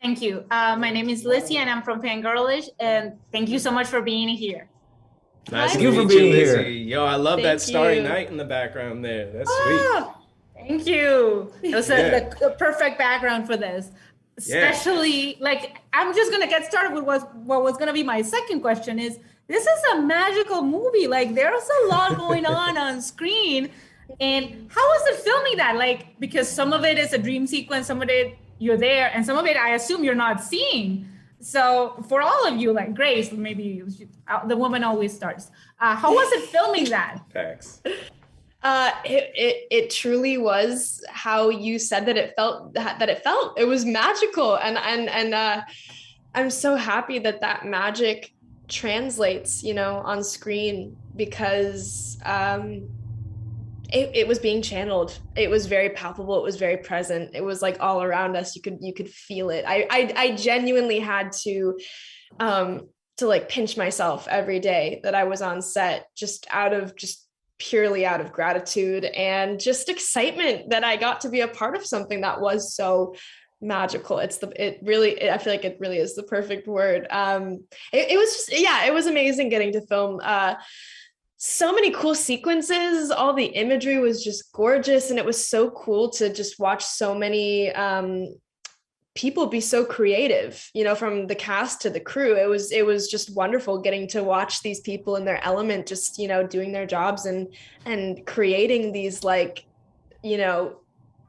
Thank you. My name is Lizzie and I'm from Fangirlish, and thank you so much for being here. Nice Hi, to Thank you for meet you, being Lizzie. here. Yo, I love that thank Starry you. Night in the background there. That's sweet. Oh, thank you. That was Yeah, the perfect background for this. yeah. Especially, like, I'm just gonna get started with what was gonna be my second question is, this is a magical movie. Like, there's a lot going on screen. And how was it filming that? Like, because some of it is a dream sequence, some of it you're there, and some of it I assume you're not seeing. So for all of you, like Grace, maybe the woman always starts. How was it filming that? Facts. It truly was how you said that it felt. It was magical, and I'm so happy that that magic translates, on screen because it was being channeled. It was very palpable. It was very present. It was like all around us. You could feel it. I genuinely had to like pinch myself every day that I was on set, just purely out of gratitude and just excitement that I got to be a part of something that was so magical. I feel like it really is the perfect word. It was just, yeah, it was amazing getting to film so many cool sequences. All the imagery was just gorgeous, and it was so cool to just watch so many people be so creative, from the cast to the crew. It was just wonderful getting to watch these people in their element, just doing their jobs and creating these, like,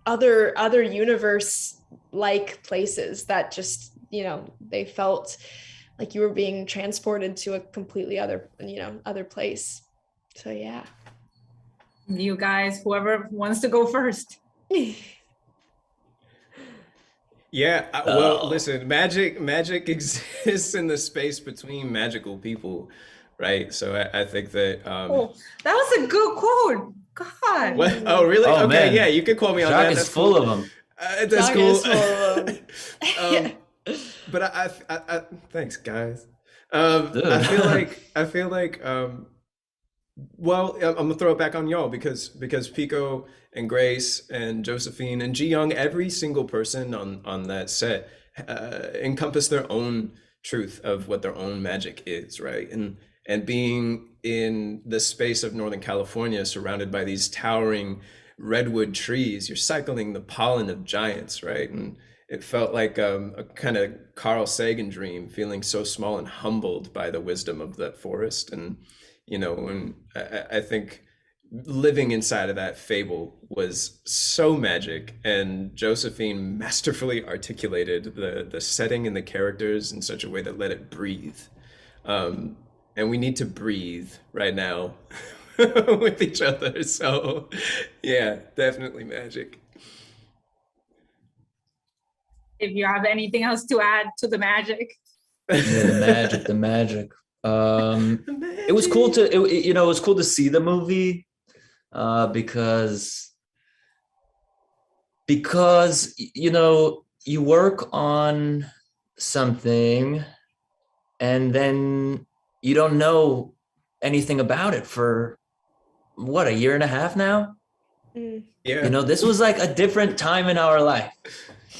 other universe like places that just, they felt like you were being transported to a completely other place. So yeah. You guys, whoever wants to go first. Yeah, well, Oh, listen, magic exists in the space between magical people, right? So I think that Oh, that was a good quote. God. what? Oh, really? oh Okay, yeah, man, you could call me on Jacques that. is That's full cool. of them. That's Jacques cool. is full of them. Um, but thanks, guys. I Dude. feel like well, I'm gonna throw it back on y'all because Pico and Grace and Josephine and Ji Young, every single person on that set encompass their own truth of what their own magic is, right? And being in the space of Northern California, surrounded by these towering redwood trees, you're cycling the pollen of giants, right? And it felt like a kind of Carl Sagan dream, feeling so small and humbled by the wisdom of that forest. And and I think living inside of that fable was so magic, and Josephine masterfully articulated the setting and the characters in such a way that let it breathe. Um, and we need to breathe right now with each other. So, yeah, definitely magic. If you have anything else to add to the magic. Yeah, the magic, the magic. It was cool Magic. to, it was cool to see the movie because you work on something and then you don't know anything about it for what, a year and a half now. Mm. Yeah. This was like a different time in our life,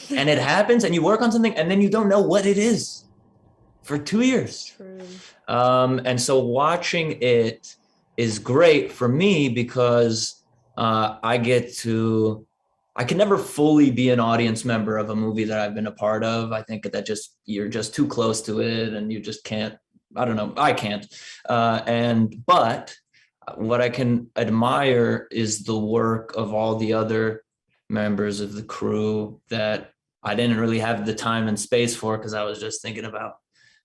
and it happens and you work on something and then you don't know what it is for 2 years. True. And so watching it is great for me because I can never fully be an audience member of a movie that I've been a part of. I think that you're just too close to it and you just can't, I don't know, I can't. But what I can admire is the work of all the other members of the crew that I didn't really have the time and space for because I was just thinking about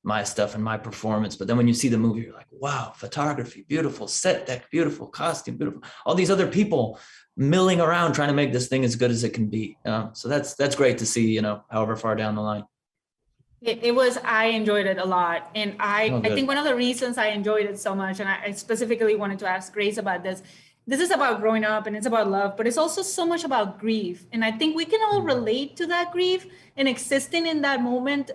my stuff and my performance. But then when you see the movie, you're like, wow, photography, beautiful, set deck, beautiful, costume, beautiful. All these other people milling around trying to make this thing as good as it can be. So that's great to see, however far down the line. I enjoyed it a lot. And Oh, I think good. one of the reasons I enjoyed it so much, and I specifically wanted to ask Grace about this is about growing up and it's about love, but it's also so much about grief. And I think we can all relate to that grief and existing in that moment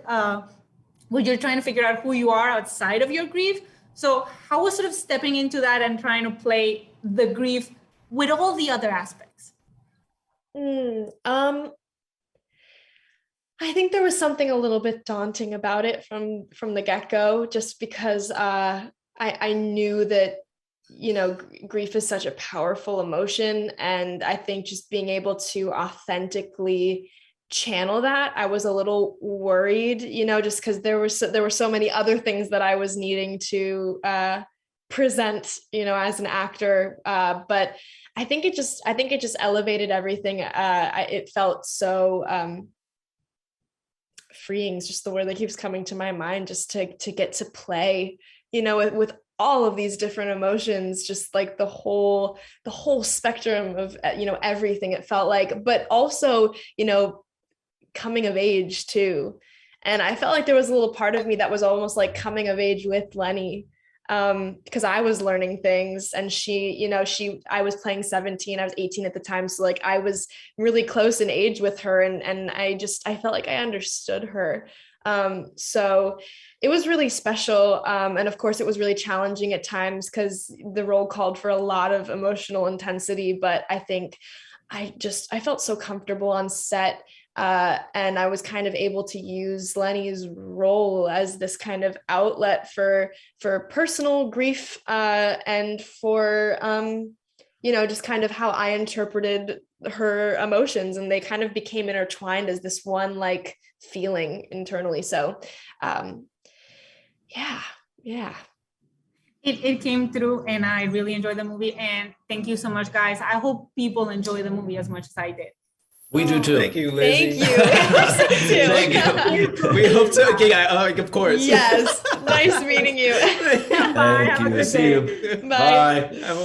where you're trying to figure out who you are outside of your grief. So how was sort of stepping into that and trying to play the grief with all the other aspects? Mm, um, I think there was something a little bit daunting about it from the get-go, just because I knew that, you know, grief is such a powerful emotion. And I think just being able to authentically channel that, I was a little worried, you know, just because there were so many other things that I was needing to present, you know, as an actor. But I think it just elevated everything. It felt so freeing is just the word that keeps coming to my mind, just to get to play, you know, with all of these different emotions, just like the whole spectrum of, you know, everything it felt like, but also, you know, coming of age too. And I felt like there was a little part of me that was almost like coming of age with Lenny, because I was learning things, and she, you know, I was playing 17, I was 18 at the time. So like I was really close in age with her, and I felt like I understood her. So it was really special. And of course it was really challenging at times because the role called for a lot of emotional intensity, but I think I felt so comfortable on set. And I was kind of able to use Lenny's role as this kind of outlet for personal grief, and for, you know, just kind of how I interpreted her emotions, and they kind of became intertwined as this one like feeling internally. So, yeah. It came through, and I really enjoyed the movie. And thank you so much, guys. I hope people enjoy the movie as much as I did. We do too. Thank you, Lizzie. Thank you. Thank you. We hope to. Okay, of course. Yes. Nice meeting you. Bye. Have a Thank you. good See day. you. Bye. Bye.